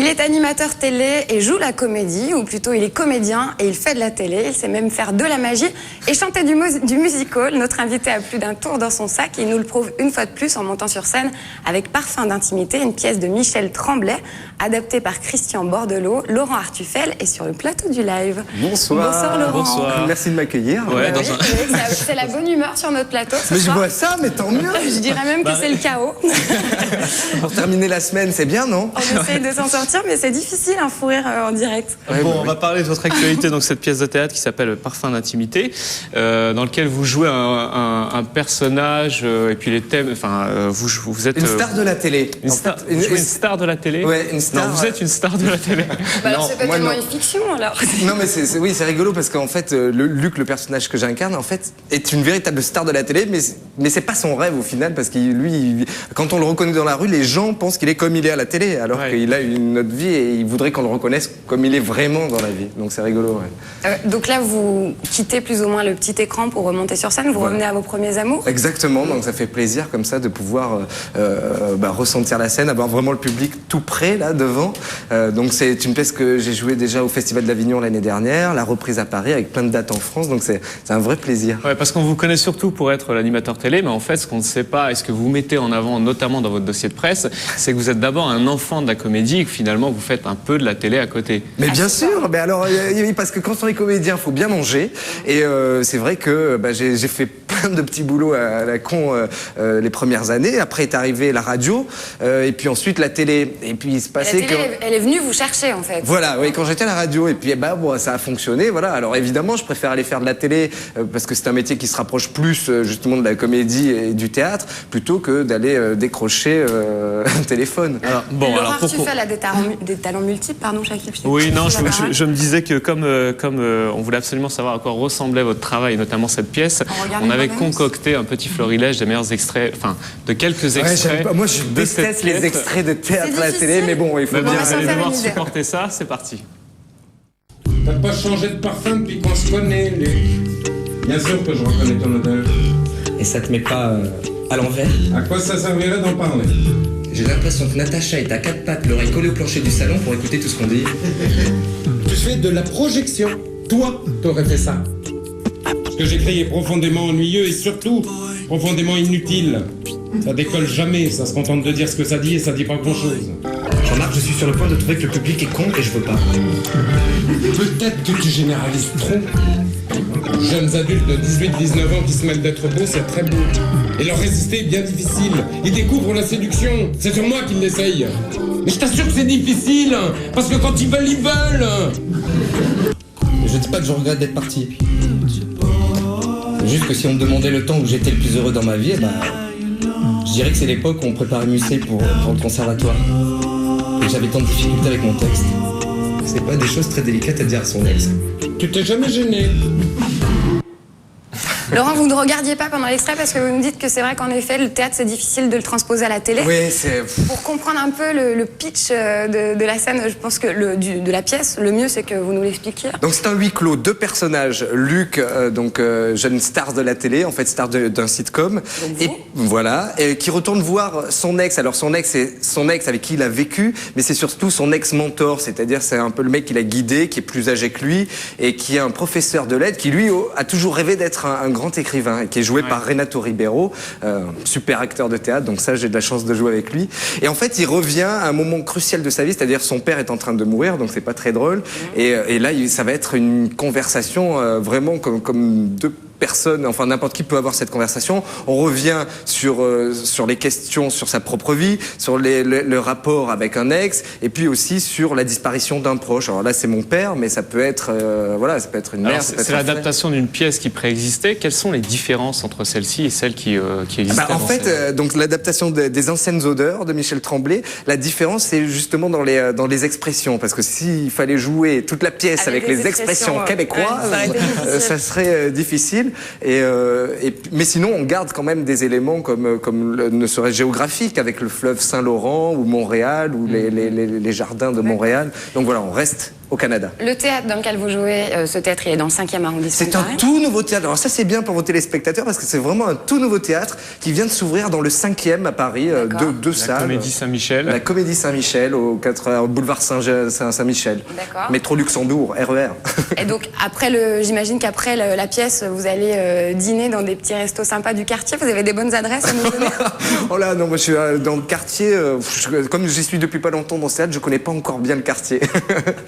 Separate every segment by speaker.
Speaker 1: Il est animateur télé et joue la comédie, ou plutôt il est comédien et il fait de la télé. Il sait même faire de la magie et chanter du musical. Notre invité a plus d'un tour dans son sac et il nous le prouve une fois de plus en montant sur scène avec Parfum d'intimité, une pièce de Michel Tremblay, adaptée par Christian Bordelot, Laurent Artufel et sur le plateau du live.
Speaker 2: Bonsoir.
Speaker 1: Bonsoir Laurent.
Speaker 2: Bonsoir. Merci de m'accueillir.
Speaker 1: Ouais, oui, c'est la bonne humeur sur notre plateau.
Speaker 2: Mais je vois ça, mais tant mieux.
Speaker 1: Je dirais même que c'est le chaos.
Speaker 2: Pour terminer la semaine, c'est bien, non?
Speaker 1: On essaye de s'en sortir, mais c'est difficile, un fou rire en direct.
Speaker 3: Ouais, bon, on va parler de votre actualité, donc cette pièce de théâtre qui s'appelle Parfum d'intimité, dans lequel vous jouez un personnage et puis les thèmes. Enfin, vous êtes
Speaker 2: une star de la télé.
Speaker 3: Une star de la télé.
Speaker 2: Ouais, une star.
Speaker 3: Non, vous êtes une star de la télé.
Speaker 1: Bah alors c'est pas tellement une fiction alors.
Speaker 2: Non, mais oui, c'est rigolo parce qu'en fait, Luc, le personnage que j'incarne, en fait, est une véritable star de la télé, mais c'est pas son rêve au final parce que lui, quand on le reconnaît dans la rue, les gens pensent qu'il est comme il est à la télé, alors qu'il a une autre vie et il voudrait qu'on le reconnaisse comme il est vraiment dans la vie. Donc c'est rigolo. Ouais.
Speaker 1: Donc là, vous quittez plus ou moins le petit écran pour remonter sur scène. Vous revenez à vos premiers amours.
Speaker 2: Exactement. Donc ça fait plaisir comme ça de pouvoir ressentir la scène, avoir vraiment le public tout près là devant. Donc c'est une pièce que j'ai jouée déjà au Festival d'Avignon l'année dernière, la reprise à Paris avec plein de dates en France. Donc c'est un vrai plaisir.
Speaker 3: Ouais, parce qu'on vous connaît surtout pour être l'animateur télé, mais en fait, ce qu'on ne sait pas et ce que vous mettez en avant, notamment dans votre dossier de presse, c'est que vous êtes d'abord un enfant de la comédie et que finalement vous faites un peu de la télé à côté.
Speaker 2: Mais bien sûr, mais alors parce que quand on est comédien, faut bien manger et c'est vrai que j'ai fait plein de petits boulots à la con les premières années. Après est arrivée la radio et puis ensuite la télé. Et puis il se passait
Speaker 1: la télé, elle est venue vous chercher en fait.
Speaker 2: Voilà, oui, quand j'étais à la radio et puis ça a fonctionné. Voilà. Alors évidemment, je préfère aller faire de la télé parce que c'est un métier qui se rapproche plus justement de la comédie et du théâtre plutôt que d'aller décrocher un téléphone.
Speaker 1: Alors, Laurent Artufel a des talents multiples, pardon, Shakib.
Speaker 3: Oui, non, je me disais que comme on voulait absolument savoir à quoi ressemblait votre travail, notamment cette pièce, on avait concocté un petit florilège des meilleurs extraits, enfin, de quelques extraits.
Speaker 2: Moi, je déteste les extraits de théâtre à la télé, mais bon, il faut bien.
Speaker 3: Vous allez devoir supporter ça, c'est parti.
Speaker 4: T'as pas changé de parfum depuis qu'on se connaît, Luc. Bien sûr que je reconnais ton odeur.
Speaker 5: Et ça te met pas à l'envers?
Speaker 4: À quoi ça servirait d'en parler?
Speaker 5: J'ai l'impression que Natacha est à quatre pattes, l'oreille collée au plancher du salon pour écouter tout ce qu'on dit.
Speaker 4: Tu fais de la projection. Toi, t'aurais fait ça. Ce que j'écris est profondément ennuyeux et surtout profondément inutile. Ça décolle jamais, ça se contente de dire ce que ça dit et ça dit pas grand-chose.
Speaker 5: Jean-Marc, je suis sur le point de trouver que le public est con et je veux pas.
Speaker 4: Peut-être que tu généralises trop. Jeunes adultes de 18-19 ans qui se mêlent d'être beaux, c'est très beau. Et leur résister est bien difficile. Ils découvrent la séduction. C'est sur moi qu'ils l'essayent. Mais je t'assure que c'est difficile, parce que quand ils veulent, ils veulent.
Speaker 5: Je dis pas que je regrette d'être parti. C'est juste que si on me demandait le temps où j'étais le plus heureux dans ma vie, je dirais que c'est l'époque où on préparait Musset pour le conservatoire. Et j'avais tant de difficultés avec mon texte. C'est pas des choses très délicates à dire à son ex.
Speaker 4: Tu t'es jamais gêné.
Speaker 1: Laurent, vous ne regardiez pas pendant l'extrait parce que vous nous dites que c'est vrai qu'en effet, le théâtre, c'est difficile de le transposer à la télé.
Speaker 2: Oui, c'est...
Speaker 1: Pour comprendre un peu le pitch de la scène, je pense que de la pièce, le mieux, c'est que vous nous l'expliquiez.
Speaker 2: Donc c'est un huis clos, deux personnages. Luc, jeune star de la télé, en fait star d'un sitcom. Et voilà, et qui retourne voir son ex. Alors son ex, c'est son ex avec qui il a vécu, mais c'est surtout son ex-mentor. C'est-à-dire c'est un peu le mec qui l'a guidé, qui est plus âgé que lui, et qui est un professeur de lettres, qui lui a toujours rêvé d'être un grand écrivain, qui est joué par Renato Ribeiro, super acteur de théâtre, donc ça j'ai de la chance de jouer avec lui. Et en fait il revient à un moment crucial de sa vie, c'est-à-dire son père est en train de mourir, donc c'est pas très drôle, et là ça va être une conversation vraiment comme deux personne, enfin n'importe qui peut avoir cette conversation. On revient sur les questions sur sa propre vie, sur le rapport avec un ex, et puis aussi sur la disparition d'un proche. Alors là, c'est mon père, mais ça peut être ça peut être une mère.
Speaker 3: C'est l'adaptation d'une pièce qui préexistait. Quelles sont les différences entre celle-ci et celle qui existait
Speaker 2: en fait, donc l'adaptation des anciennes odeurs de Michel Tremblay, la différence c'est justement dans les expressions, parce que s'il fallait jouer toute la pièce avec les expressions québécoises, ça serait difficile. Mais sinon, on garde quand même des éléments ne serait géographique, avec le fleuve Saint-Laurent ou Montréal ou les jardins de Montréal. Donc voilà, on reste au Canada.
Speaker 1: Le théâtre dans lequel vous jouez, ce théâtre, il est dans le 5e arrondissement.
Speaker 2: C'est un tout nouveau théâtre. Alors ça, c'est bien pour vos téléspectateurs parce que c'est vraiment un tout nouveau théâtre qui vient de s'ouvrir dans le 5e à Paris, deux salles.
Speaker 3: La Comédie Saint-Michel.
Speaker 2: La Comédie Saint-Michel au boulevard Saint-Michel.
Speaker 1: D'accord.
Speaker 2: Métro Luxembourg, RER.
Speaker 1: Et donc, j'imagine qu'après la pièce, vous allez dîner dans des petits restos sympas du quartier. Vous avez des bonnes adresses à nous donner?
Speaker 2: Oh là, non, moi je suis dans le quartier. Comme j'y suis depuis pas longtemps dans ce théâtre, je connais pas encore bien le quartier.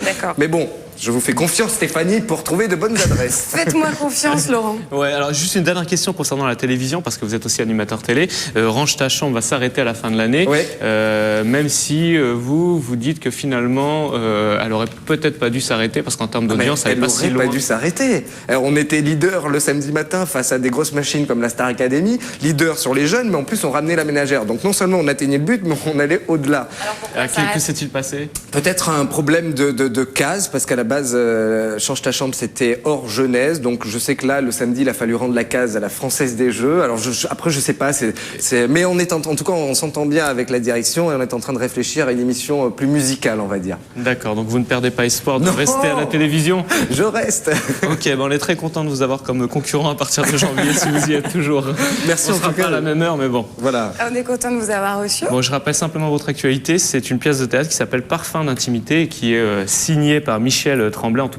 Speaker 1: D'accord.
Speaker 2: Mais bon, je vous fais confiance, Stéphanie, pour trouver de bonnes adresses.
Speaker 1: Faites-moi confiance, Laurent.
Speaker 3: Ouais, alors juste une dernière question concernant la télévision, parce que vous êtes aussi animateur télé. Range ta chambre va s'arrêter à la fin de l'année.
Speaker 2: Ouais.
Speaker 3: Même si vous dites que finalement, elle aurait peut-être pas dû s'arrêter, parce qu'en termes d'audience, elle n'est pas si loin.
Speaker 2: Elle aurait pas dû s'arrêter. On était leader le samedi matin face à des grosses machines comme la Star Academy, leader sur les jeunes, mais en plus on ramenait la ménagère. Donc non seulement on atteignait le but, mais on allait au-delà.
Speaker 3: Que s'est-il passé?
Speaker 2: Peut-être un problème de case, parce qu'à la base, Change ta chambre, c'était hors jeunesse. Donc je sais que là, le samedi, il a fallu rendre la case à la Française des Jeux. Alors après, je sais pas. Mais on est en tout cas, on s'entend bien avec la direction et on est en train de réfléchir à une émission plus musicale, on va dire.
Speaker 3: D'accord. Donc vous ne perdez pas espoir de rester à la télévision?
Speaker 2: Je reste.
Speaker 3: Ok. On est très content de vous avoir comme concurrent à partir de janvier, si vous y êtes toujours.
Speaker 2: Merci.
Speaker 3: On sera pas à la même heure, mais bon.
Speaker 2: Voilà.
Speaker 1: On est content de vous avoir reçu.
Speaker 3: Bon, je rappelle simplement votre actualité. C'est une pièce de théâtre qui s'appelle Parfum d'intimité et qui est signée par Michel Tremblay. En tout